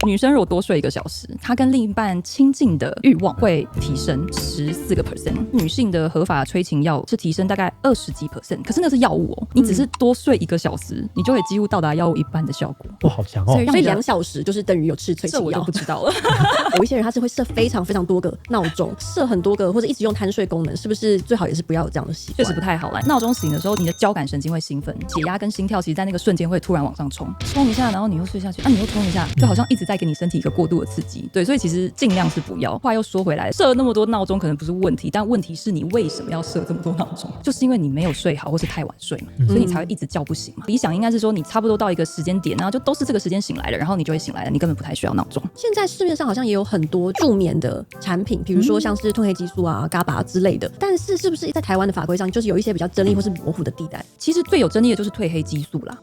女生如果多睡1个小时，她跟另一半亲近的欲望会提升14%。女性的合法催情药是提升大概20几%，可是那是药物哦，你只是多睡1个小时，你就会几乎到达药物一半的效果。哇，好强哦！所以2小时就是等于有吃催情药，这我就不知道了。有一些人他是会设非常非常多个闹钟，设很多个，或者一直用贪睡功能，是不是最好也是不要有这样的习惯？确实不太好啦。闹钟醒的时候，你的交感神经会兴奋，血压跟心跳其实在那个瞬间会突然往上冲一下，然后你又睡下去，你又冲一下，就好像一直在给你身体一个过度的刺激。对，所以其实尽量是不要。话又说回来，设那么多闹钟可能不是问题，但问题是你为什么要设这么多闹钟？就是因为你没有睡好，或是太晚睡嘛，所以你才会一直叫不醒嘛。理想应该是说你差不多到一个时间点，然后就都是这个时间醒来了，然后你就会醒来了，你根本不太需要闹钟。现在市面上好像也有很多助眠的产品，比如说像是褪黑激素啊、GABA 之类的，但是是不是在台湾的法规上就是有一些比较争议或是模糊的地带？其实最有争议的就是褪黑激素啦，